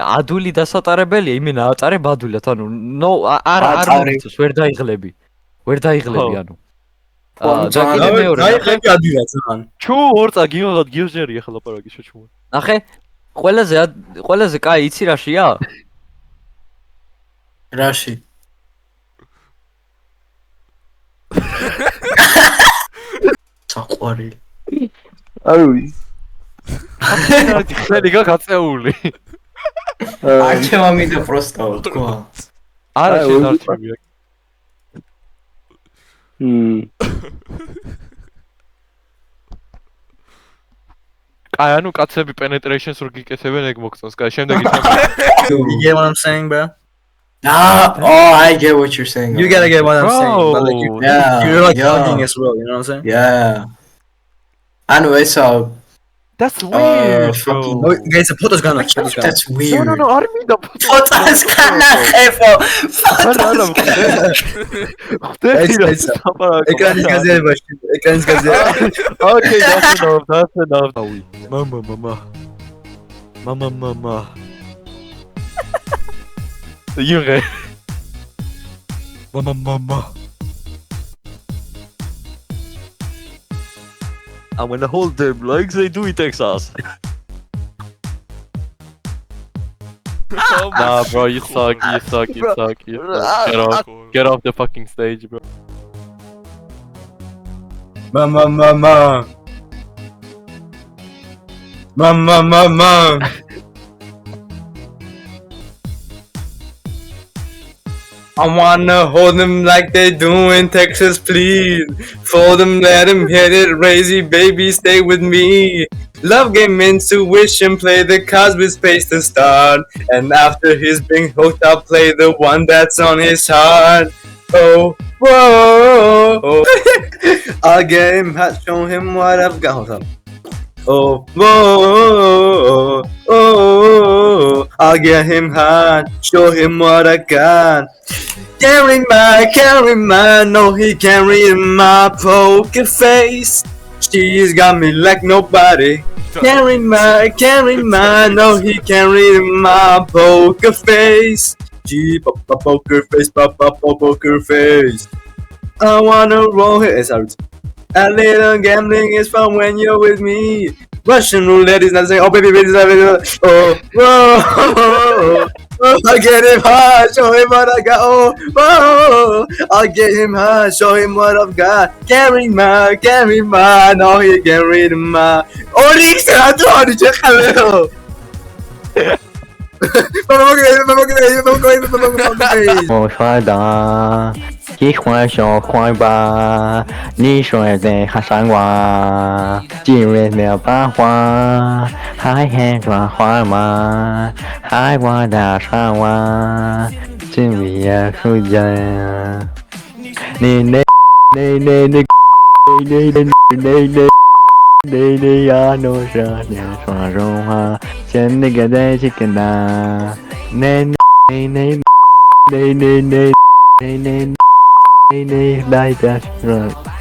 ადვილი დასატარებელია, იმენა ატარებ ადვილად, ანუ არ მომწონს, ვერ დაიღლები ანუ. და კიდე მეორე, დაიღლები ადვილად ძალიან. ჩუ ორ წაგიმაღად გიოჟერი ახლა ლაპარაკი შეჩუმ. ნახე, ყველაზე კაი იცი რაშია? რაში? საყვარელი. არ ვიცი. ხელი გაკაწეული. არჩევა მინდა პროსტა თქვა. არა შეარჩევია. აი ანუ კაცები penetration-ს რო გიკეთებენ ეგ მოგწონს. კაი, შემდეგი You get what I'm saying, bro? I get what you're saying. You gotta get what I'm saying. But like you're like hugging as well, you know what I'm saying? Yeah. I know it's That's weird. No, guys, photos gonna That's weird. No, არ მინდა photos gonna ხეფო. ეკრანის გაზიარებაში. Okay, that's enough. Mama. Junge. Mama. I'm gonna hold them like they do in Texas. Nah, bro, you suck. Get off the fucking stage, bro. Mama. I wanna hold them like they do in Texas, please. Fold them, let them hit it, crazy baby, stay with me. Love game intuition, play the cards with space to start. And after he's been hooked up, play the one that's on his heart. Oh, whoa. I'll get him hot, show him what I've got. Hold on. Oh, whoa. I'll get him hot, show him what I got. Can't read mine, no he can't read my poker face. She's got me like nobody. Can't read mine, no he can't read my poker face. She pop poker face. I wanna roll it. A little gambling is fun when you're with me. Russian roulette is not saying, oh baby, oh, whoa. I'll get him high, show him what I got. Oh, whoa. I'll get him high, show him what I've got. Carry my, no he can't read my. Oh, Nick, I told you, check it out. Vamos 喜欢小黄吧，你说在哈山瓜，今日没有把花，还很抓花吗？还我大山哇，今日也出家，你呀，弄啥年双荣华，现那个在这个那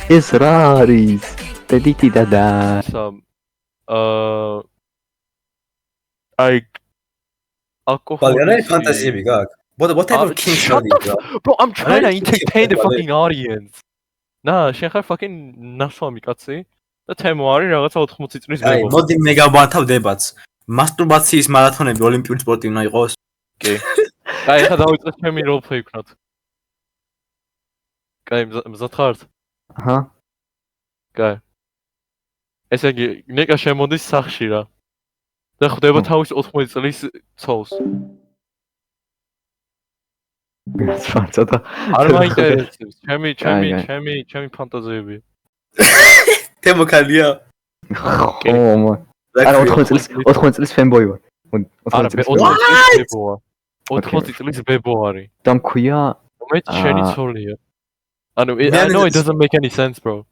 ，إصراري بديتي دادا some like alcohol. fantasy gag. What type of king shut the fuck, bro, I'm trying to entertain the fucking audience. Nah, შენ ხარ fucking ნასვამი კაცი და თემო არის რაღაცა 80 წლის მეგობრად. აი, მოდი მე გავბანთავ დებატს. მასტურბაციის მარათონები ოლიმპიური სპორტი უნდა იყოს? კი. აი, ხა დავიწყე ჩემი როლფლეი ვქნათ. კაი, მზად ხართ? აჰა. კაი. ესე იგი, ნიკა შემოდის სახში რა. და ხვდება თავის 80 წლის ცოლს. ცოტა. არ მაინტერესებს. ჩემი ფანტაზიები. თემო ქალია. ხო, არა 80 წლის ფენბოი ვარ. 80 წლის ბებო არის. და მქვია მე შენი ცოლია. I know it doesn't make any sense, bro.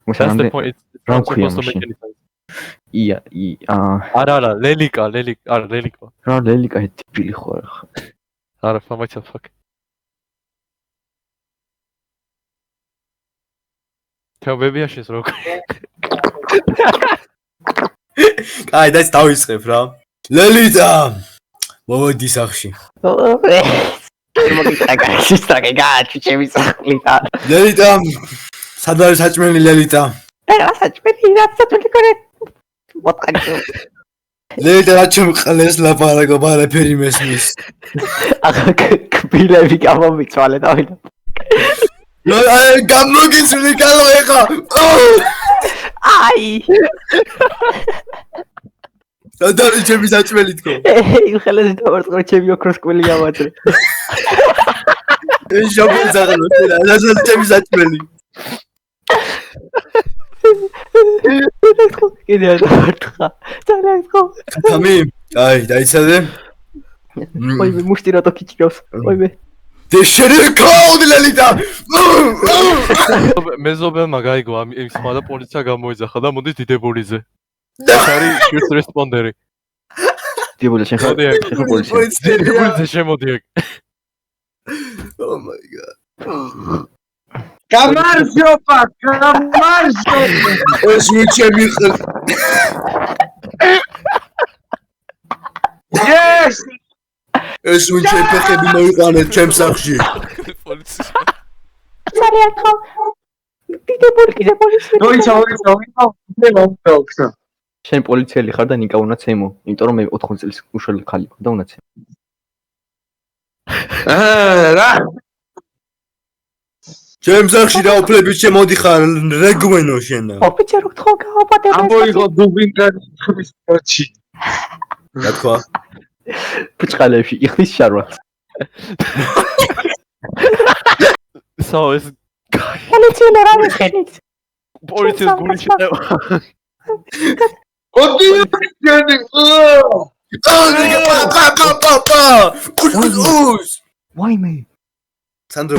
That's the point. It's not supposed to make any sense. არა, ლელიკა. რა ლელიკა ტიპილი ხო რა. არა, ფამაცა fuck. თეობებიაშეს რო. აი, დაიც დავიწყებ რა. ლელიტა. მოდი სახში. ლელიტა, სად არის საჭმელი ლელიტა? ლელიტა რა ჩემყლეს ლაპარაკობ არაფერი მესმის. ახლა კბილები გამომიცვალე დავიდა. აი გამოგიცვლი კალო ეხა. აი სად არის ჩემი საჭმელი თქო? ხელაზე დავარტყო ჩემი ოქროს კვილი გავაძრე. ეს შობი ზაღლო რა ჩემი საჭმელი. კიდე დავარტყა. დავარტყა. თამი, აი დაიცადე. ой, მუშტი რა თქიჭრავს. ой, დეშერე კაუდ ლელიტა. მეზობელმა გაიგო ის ხმა და პოლიცია გამოიძახა და მოდის დიდებულიზე. ხარი first responder-ი. დიდებული შენ ხარ პოლიცია. დიდებულიზე შემოდი ეგ. Oh my god. გამარჯობა. ეს მიჩემი Yes! ეს მიჩემი ფეხები მოიყანეთ ჩემ სახში. პოლიცია. ძალიან ხო. დიდებული კიდე პოლიცია. მოიცა. შენ პოლიციელი ხარ და ნიკა უნდა ცემო, იმიტომ რომ მე 80 წელს უშუალო ხალი ვარ და უნდა ცემო. რა? ჩემ სახში რა უფლებით შემოდიხარ რეგვენო შენა. ოფიცერი ხო გავაპატე. ამოიღო დუბინგან ხმის პოჩი. რა თქვა? ფუჭყალებში იხდის შარვალს. საოს პოლიცია რა მიხედით? პოლიციის გული შეევა. ოდი ჯენი. პა. უშ. ვაიმე. სანდრო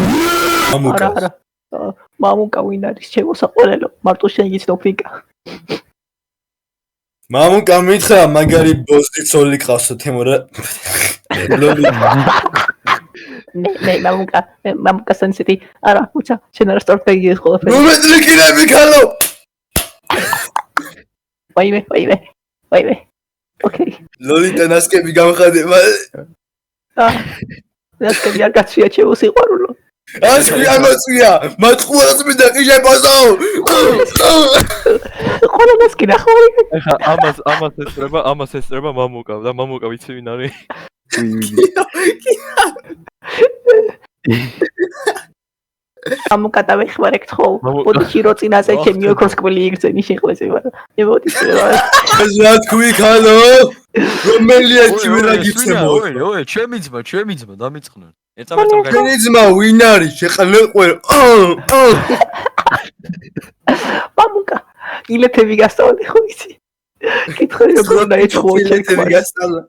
ამუკა. არა. მამუკა ვინ არის შემოსაყოლელო? მარტო შენ იცნობ ფიკა. მამუკა მითხრა მაგარი ბოსტი ცოლი ყავსო თემურა. მე მამუკა სენსიტი. არა, უცა, შენ არა სტრატეგია ეს ყველაფერი. მომეტრიკინები ქალო. ვაიმე. ოკეი. ლოლიტა ნასკები გამხადება. ნასკები არ გაცვია შემოსიყვარულო. ასი ამაცია, მაწყუას მინდა ყიჟებასო. ყველა ნასკი ნახო. ეხა ამას ესწრება მამუკა და მამუკა ვიცი ვინ არის? მამუკა დავეხმარეთ ხო? ბოდიში რო წინაზე ჩემი ოქროს კვილი იგრძენი შეხვეზე მაგრამ. მებოდი რა. ეს რა თქვი ქალო? რომელია ჩიმერა გიცემო? ოე, ჩემი ძმა დამიწყნარ. ერთამერტ ჩვენი ძმა ვინ არის? შეყლეყვე. მამუკა, ილეთები გასწავლე ხო იცი? კითხე როგორ უნდა ეჭხო ილეთები გასწავლა.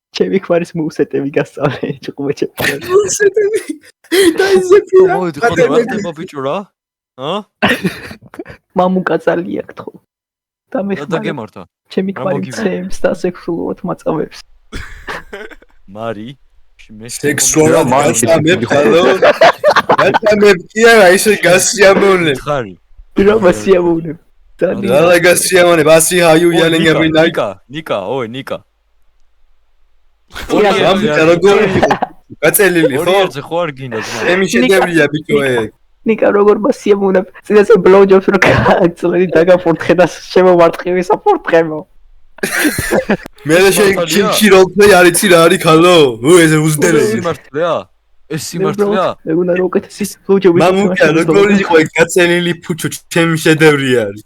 ჩემი ხვარის მუსეტები გასწავლე ეჭყო ჩემ. მუსეტები. დაიზეფია. მოდი ხო დავახტება ბიჭო რა? მამუკა ძალიან გთხოვ. და მე და გემართა. ჩემი ხვარი ცემს და სექსუალურად მაწავებს. მარი სექსუალურად მაწავებ ხალო? მაწავებ კი არა ისე გასიამოვნებ. ხარი. რა მასიამოვნებ? რა გასიამოვნებ? ასი ჰაიუ yelling every night. ნიკა. რა როგორ გაწელილი ხო? ორიერთზე ხო არ გინდა ძმა? ემი შედევრია ბიჭო ეგ. ნიკა როგორ მასიამოვნებ? წინასე ბლოუჯობს რო გაწლები დაგაფორთხე და შემოვარტყივი საფორთხემო. მე შე როლპლეი არიცი რა არის ქალო? ეს უზდელე. ეს სიმართლეა? მე უნდა რო უკეთესი ბლოუჯობი. მამუკა როგორ იყო ეგ გაწელილი ფუჩო ჩემი შედევრი არის.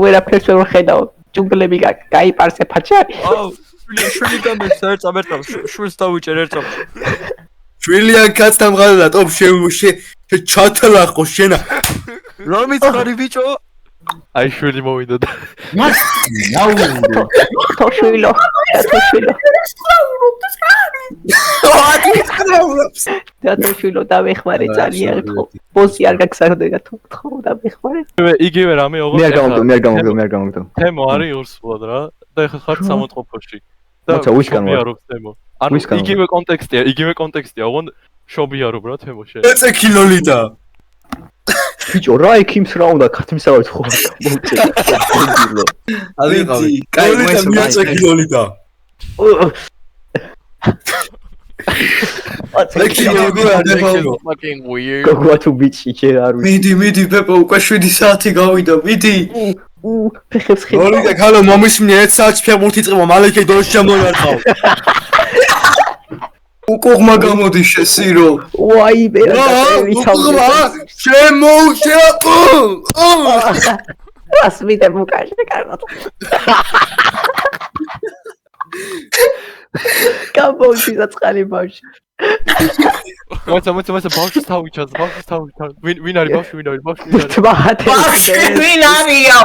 ვერაფერს ვერ ხედავ. ჯუნგლები გაიპარსე ფაჩარი. აუ შვილი გამეცა ერთამერტ შვილს დავიჭერ ერთამ. შვილია კაცთან მღადა ტოპ ჩათლახო შენა. რა მიწარი ბიჭო? აი შვილი მოვიდა და თოშვილო. და თოშვილო დავეხმარე ძალიან ხო. ბოსი არ გაგსარდება თქო დავეხმარე. იგივე რამე ოღონდ მე არ გამოგდო. თემო არის ურსულად რა და ეხლა ხარ სამოწყოფოში. მოცა უშკან ვარ. თემო. ანუ იგივე კონტექსტია, ოღონდ შობიარობ რა თემო შენ. ეცე კილოლიტა. ბიჭო რა იქიმს რა უნდა ქათმისავით ხო მოუწე. ალიღავი. კაი მოესმენია კილოლიტა. Fucking weird. გოგოა თუ ბიჭი ჯერ არ ვიცი. მიდი პეპო უკვე 7 საათი გავიდა მიდი ფეხებს ხი. როლიკა ქალო მომისმინე 1 საათში ფეხბურთი წება მალე კი დოში შემოვარყავ უკუღმა გამოდის შესირო ვაი ბერა უკუღმა შემოუშეყო ასმიდე მუკაშე კარგად. კაბოჩი დაწყალი ბავშვი. მოიცა ბავშვს თავიჩას. ვინ არის ბავშვი? თბაათე. ვინ არისო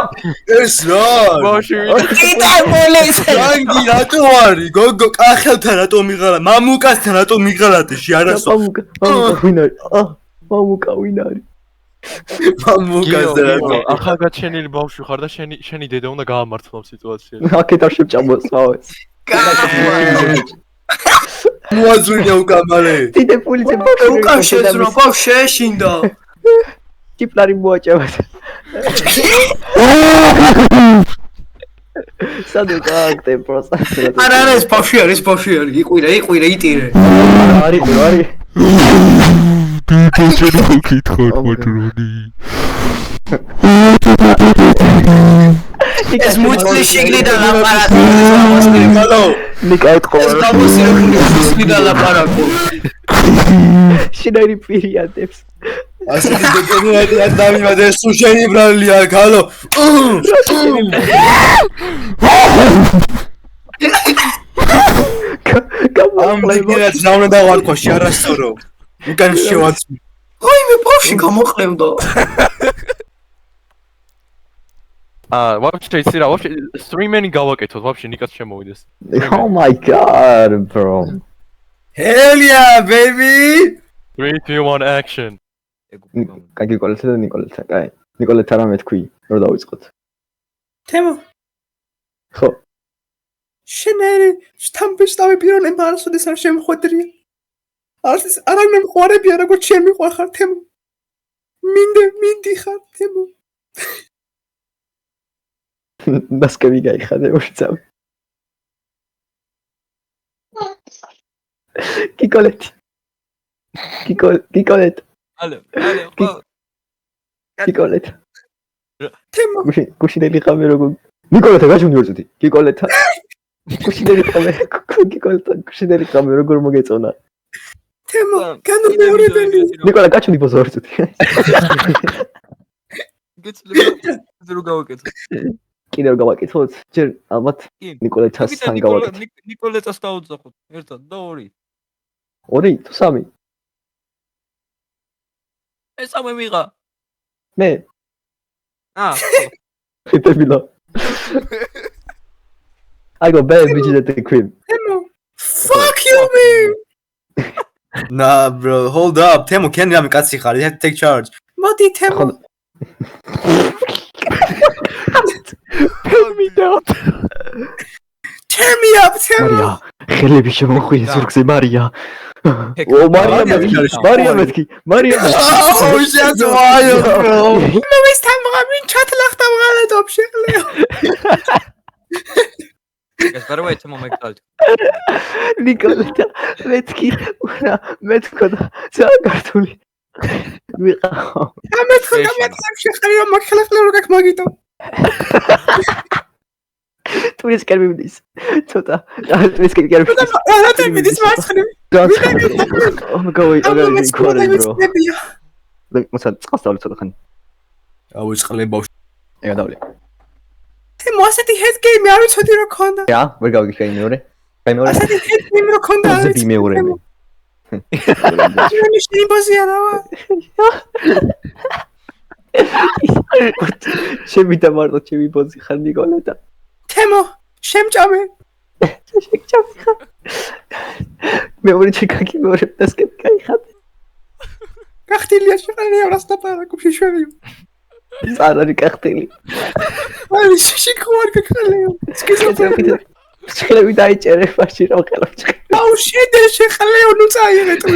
ეს რა ბავშვი კიდე მოლეს რანგი რატო არის გოგო კახელთან რატო მიღალა მამუკასთან რატო მიღალატეში არასო მამუკა ვინ არის? მამუკა ვინ არის? მამუკასთან რატო ახალგაჩენილი ბავშვი ხარ და შენი დედა უნდა გაამართლო სიტუაციას. აქეთ არ შემჭამოსავეს. მოაზრინე უკამალე დიდე პულიზე უკაშეს რა ბავშვი შეშინდა ტიპლარი მოაჭევათ. სადო გააკეთე პროცესი. არა ეს ბავშვი არის იყვირე იტირე არის. ეს მუცლი შიგნიდან ლაპარაკო მალო ნიკა ეთქო ეს გამოსირებული შიგნიდან ლაპარაკო შინაირი პირიადებს. ასეთი დეკორატი ადამიანი ეს სუშენი ბრალია ქალო ამ მიგერაც ნაუნე დავარქვაში არასწორო უკან შევაცვი აი მე ბავში გამოყლევდა вообще იცი რა вообще სტრიმენი გავაკეთოთ вообще ნიკაც შემოვიდეს. Oh my god bro. Hell yeah baby 3 2 1 action. კაი კოლეთა და ნიკოლეთა კაი. ნიკოლეთა რამე თქვი რომ დავიწყოთ. თემო ხო. შენერი სტამბისტავი პირონება არასოდეს არ შემხვედრია. არ მემყარებია როგორც შემიყვახარ თემო. მინდი ხარ თემო. მასკები გაიხადე უშცავ. კიკოლეთი. კიკოლეთ. ალო კიკოლეთ. თემო კუშინელი ხამე როგორ ნიკოლეთა გაჩვენდი ვერცეთი. კიკოლეთა. კუშინელი ხამე კუშინელი ხამე როგორ მოგეწონა. თემო განუმეორებელი ნიკოლა გაჩვენდი ბოზო ვერცეთი. გეცლები რო გავაკეთო. კიდევ გავაკეთოთ ჯერ ალბათ ნიკოლეთასთან გავაკეთოთ. ნიკოლეტას დავუძახოთ ერთად და ორი. ორი თუ სამი? ეს სამი მიღა. მე ხიტებილა. I got bad bitches at the crib. Fuck you man. Nah bro, hold up. Temo can you კაცი ხარ? You have to take charge. მოდი თემო. Help me down. Turn me up, Temo. მარია, ხელები შემოხვიე ზურგზე მარია. ო მარია მეთქი. Oh shit, wild bro. მე ვისთამღა მინ ჩათლახტა მღალატობ შეყლეო. ეს პარვაი თემო მეკალთ. ნიკოლეტა მეთქი უნა მეთქოდა ზაგართული. ვიყავ. ამეთქო შეყლეო მაგხლეხლე რო გაკ მაგიტო. ტურის კერმივდის. ცოტა. ტურის კერმივდის. რა თემიდის მარცხნივ. Oh god, I recording bro. მოცა წყალს დავli ცოტა ხანი. აუ წყლებავ. ეგა დავli. თემო ასეთი head game არ ვიცოდი რა ქონდა. რა, ვერ გავიგე მეორე. მეორე. ასეთი head game რა ქონდა. ზები მეორე. ჩვენი შინბოზია რა. შევიდა მარტო ჩემი ბოზი ხარ ნიკოლეტა. თემო, შემჭამე. მეორე ჩეკაკი მეორე დასკეთ გაიხადე. გახტილია შეყალია რასტაპარაკო შეშვევი. წარარი გახტილი. აი შიქوار გახტილია. სკიზოფრენია. შეხლები დაიჭერე ფაში რა ხელობჭი. აუ შედე შეხლეო ნუ წაიღეთო.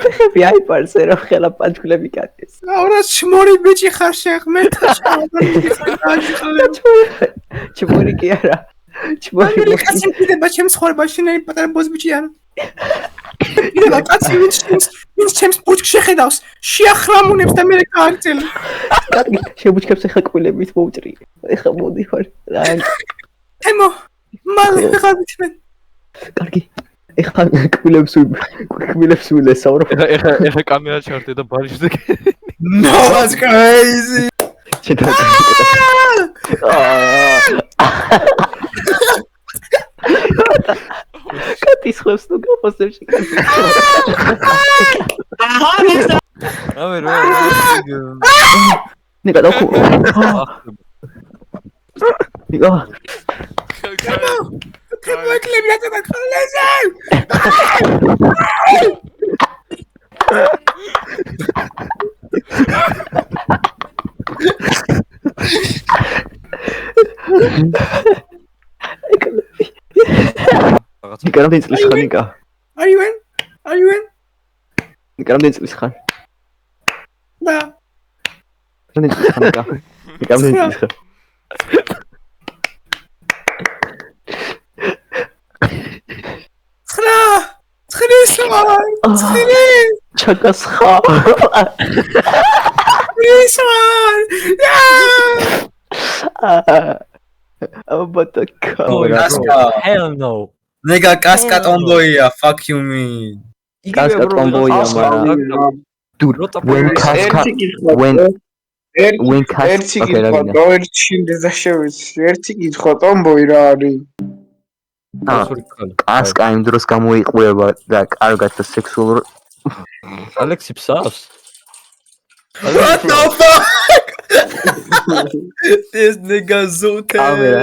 ფეხები აიპარსე რა ხელა პანჩქლები კატეს. აუ რა შმორი ბიჭი ხარ შეხმეთ. ჩმური კი არა. მამელი კაცი მიდება ჩემს ხორბაში ნერი პატარა ბოზბიჭი არ მიდება კაცი ვინც ჩემს ბუჩქს შეხედავს შეახრამუნებს და მე გააგრძელა კარგი, შებუჩქებს ეხა კვილებით მოვჭრი. ეხა მოდი ხარ. ემო მალე ხარჩმენ კარგი. ეხა კვილებს ვილესავრო. ეხა კამერა ჩართე და ბარიშზე no that's crazy კატის ხვევს თუ გაფოსებში კატის რავი რა ნიკა დაკუ ნიკა მოკლები რა ხალხზე ნიკა რამდენი წლის ხარ ნიკა are you in ნიკა რამდენი წლის ხარ და რამდენი წლის ხარ ნიკა ნიკა რამდენი წლის ხარ ჩაკას ხარ აბატა კამერა hell no nega casca tomboya fuck you mean კასკა ტომბოია მაგრამ dude when კასკა when კასკა ერთი და შევიცი ერთი კითხვა ტომბოი რა არის კასკა იმ დროს გამოიყურება და კარგად და სექსუალურ ალექსი ფსავს what the fuck this nigga so კამერა